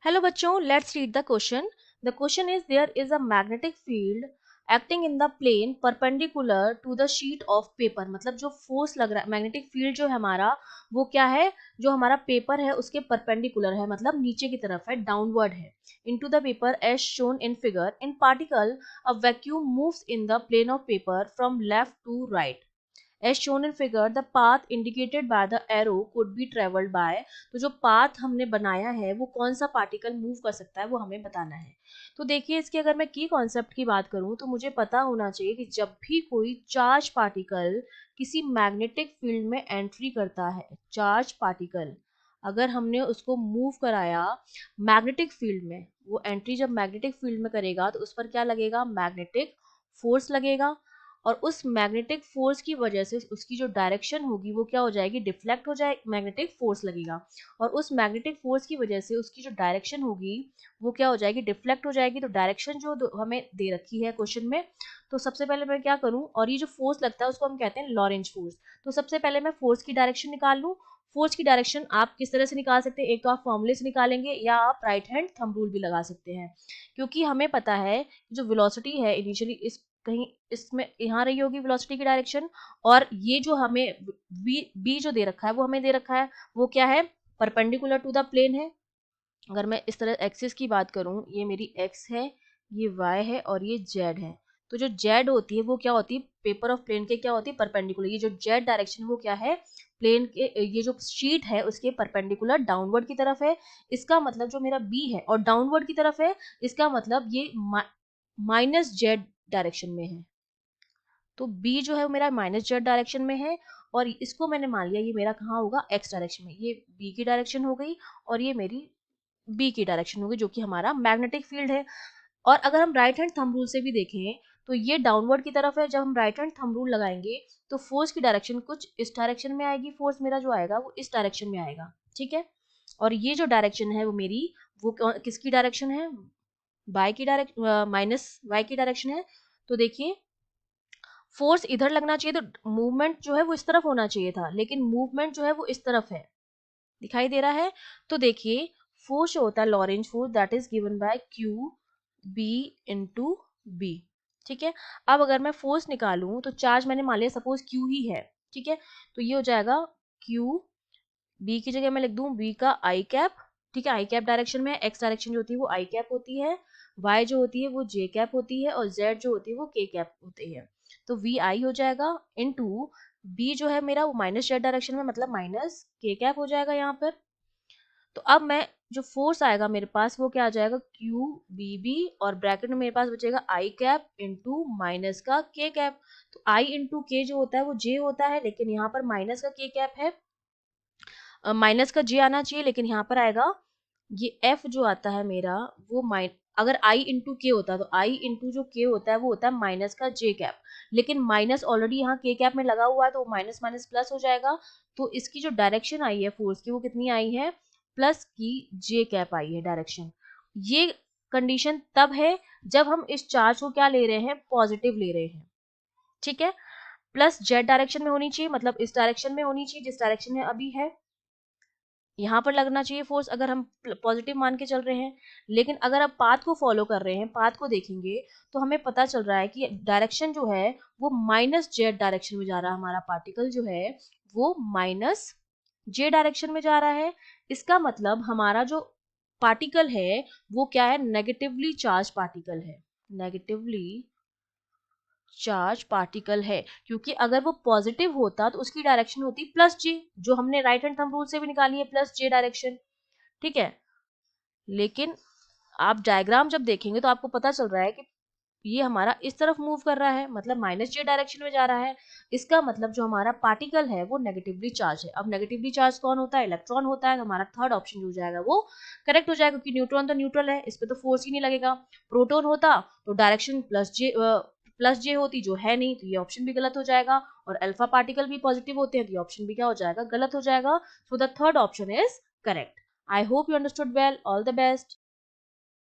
Hello बच्चों, let's read the question. The question is there is a magnetic field acting in the plane perpendicular to the sheet of paper. मतलब जो force लग रहा है magnetic field जो है हमारा वो क्या है, जो हमारा पेपर है उसके परपेंडिकुलर है, मतलब नीचे की तरफ है, डाउनवर्ड है. Into the paper as shown in figure. In particle, a vacuum moves in the plane of paper from left to right. As shown in figure, the path indicated by the arrow could be traveled by. तो जो path हमने बनाया है वो कौन सा particle move कर सकता है वो हमें बताना है. तो देखिए इसके अगर मैं की कॉन्सेप्ट की बात करूं तो मुझे पता होना चाहिए कि जब भी कोई चार्ज पार्टिकल किसी मैग्नेटिक फील्ड में एंट्री करता है, चार्ज पार्टिकल अगर हमने उसको मूव कराया मैग्नेटिक फील्ड में, वो एंट्री जब मैग्नेटिक फील्ड में करेगा तो उस पर क्या लगेगा, मैग्नेटिक फोर्स लगेगा. और उस मैग्नेटिक फोर्स की वजह से उसकी जो डायरेक्शन होगी वो क्या हो जाएगी, डिफ्लेक्ट हो जाए, मैग्नेटिक फोर्स लगेगा. और उस मैग्नेटिक फोर्स की वजह से उसकी जो डायरेक्शन होगी वो क्या हो जाएगी, डिफ्लेक्ट हो जाएगी. तो डायरेक्शन जो हमें दे रखी है क्वेश्चन में, तो सबसे पहले मैं क्या करूं, और ये जो फोर्स लगता है उसको हम कहते हैं लॉरेंज फोर्स. तो सबसे पहले मैं फोर्स की डायरेक्शन निकाल लूं. फोर्स की डायरेक्शन आप किस तरह से निकाल सकते हैं, एक तो आप फॉर्मूले से निकालेंगे या आप राइट हैंड थंब रूल भी लगा सकते हैं. क्योंकि हमें पता है जो वेलोसिटी है इनिशियली इस कहीं इसमें यहाँ रही होगी वेलोसिटी की डायरेक्शन, और ये जो हमें बी जो दे रखा है वो हमें दे रखा है वो क्या है, परपेंडिकुलर टू द प्लेन है. अगर मैं इस तरह एक्सिस की बात करूं, ये मेरी एक्स है, ये वाई है और ये जेड है. तो जो जेड होती है वो क्या होती है, पेपर ऑफ प्लेन के क्या होती है, परपेंडिकुलर. ये जो जेड डायरेक्शन वो क्या है, प्लेन के ये जो शीट है उसके परपेंडिकुलर डाउनवर्ड की तरफ है. इसका मतलब जो मेरा बी है और डाउनवर्ड की तरफ है, इसका मतलब ये माइनस जेड डायरेक्शन में है. तो बी जो है वो मेरा माइनस जेड डायरेक्शन में है, और इसको मैंने मान लिया ये मेरा कहाँ होगा, एक्स डायरेक्शन में. ये बी की डायरेक्शन हो गई और ये मेरी बी की डायरेक्शन होगी जो कि हमारा मैग्नेटिक फील्ड है. और अगर हम राइट हैंड थंब रूल से भी देखें तो ये डाउनवर्ड की तरफ है. जब हम राइट हैंड थंब रूल लगाएंगे तो फोर्स की डायरेक्शन कुछ इस डायरेक्शन में आएगी, फोर्स मेरा जो आएगा वो इस डायरेक्शन में आएगा. ठीक है. और ये जो डायरेक्शन है वो मेरी वो किसकी डायरेक्शन है, बाय की डायरेक्शन, माइनस वाई की डायरेक्शन है. तो देखिए फोर्स इधर लगना चाहिए तो मूवमेंट जो है वो इस तरफ होना चाहिए था, लेकिन मूवमेंट जो है वो इस तरफ है, दिखाई दे रहा है. तो देखिए फोर्स जो होता है Lorentz force that is given by Q B into B. ठीक है. अब अगर मैं फोर्स निकालूं तो चार्ज मैंने मान लिया सपोज क्यू ही है. ठीक है. तो ये हो जाएगा क्यू, बी की जगह मैं लिख दूं बी का आई कैप. ठीक है. आई कैप डायरेक्शन में, एक्स डायरेक्शन जो होती है वो आई कैप होती है, वाई जो होती है वो जे कैप होती है और जेड जो होती है वो के कैप होती है. तो वी आई हो जाएगा इनटू बी जो है मेरा वो माइनस जेड डायरेक्शन में, मतलब माइनस के कैप हो जाएगा यहाँ पर. तो अब मैं जो फोर्स आएगा मेरे पास वो क्या आ जाएगा, क्यू बी बी, और ब्रैकेट में मेरे पास बचेगा आई कैप इंटू माइनस का के कैप. तो आई इंटू के जो होता है वो जे होता है, लेकिन यहाँ पर माइनस का के कैप है, माइनस का जे आना चाहिए, लेकिन यहाँ पर आएगा ये एफ जो आता है मेरा वो अगर आई इंटू के होता तो आई इंटू जो के होता है वो होता है माइनस का जे कैप, लेकिन माइनस ऑलरेडी यहाँ के कैप में लगा हुआ है तो माइनस माइनस प्लस हो जाएगा. तो इसकी जो डायरेक्शन आई है फोर्स की वो कितनी आई है, प्लस की जे कैप आई है डायरेक्शन. ये कंडीशन तब है जब हम इस चार्ज को क्या ले रहे हैं, पॉजिटिव ले रहे हैं. ठीक है. प्लस जेड डायरेक्शन में होनी चाहिए, मतलब इस डायरेक्शन में होनी चाहिए जिस डायरेक्शन में अभी है, यहाँ पर लगना चाहिए फोर्स अगर हम पॉजिटिव मान के चल रहे हैं. लेकिन अगर आप पाथ को फॉलो कर रहे हैं, पाथ को देखेंगे तो हमें पता चल रहा है कि डायरेक्शन जो है वो माइनस जेड डायरेक्शन में जा रहा है. हमारा पार्टिकल जो है वो माइनस जे डायरेक्शन में जा रहा है. इसका मतलब हमारा जो पार्टिकल है वो क्या है, नेगेटिवली चार्ज पार्टिकल है, नेगेटिवली चार्ज पार्टिकल है. क्योंकि अगर वो पॉजिटिव होता तो उसकी डायरेक्शन होती प्लस जे, जो हमने राइट हैंड थंब रूल से भी निकाली है, प्लस जे डायरेक्शन. ठीक है. लेकिन आप डायग्राम जब देखेंगे तो आपको पता चल रहा है कि ये हमारा इस तरफ मूव कर रहा है, मतलब माइनस जे डायरेक्शन में जा रहा है. इसका मतलब जो हमारा पार्टिकल है वो नेगेटिवली चार्ज है. अब नेगेटिवली चार्ज कौन होता है, इलेक्ट्रॉन होता है. तो हमारा थर्ड ऑप्शन जो हो जाएगा वो करेक्ट हो जाएगा, क्योंकि न्यूट्रॉन तो न्यूट्रल है, इस पे तो फोर्स ही नहीं लगेगा. प्रोटॉन होता तो डायरेक्शन प्लस जे होती, जो है नहीं, तो ये ऑप्शन भी गलत हो जाएगा. और अल्फा पार्टिकल भी पॉजिटिव होते हैं तो ये ऑप्शन भी क्या हो जाएगा, गलत हो जाएगा. So the third option is correct. I hope you understood well. All the best.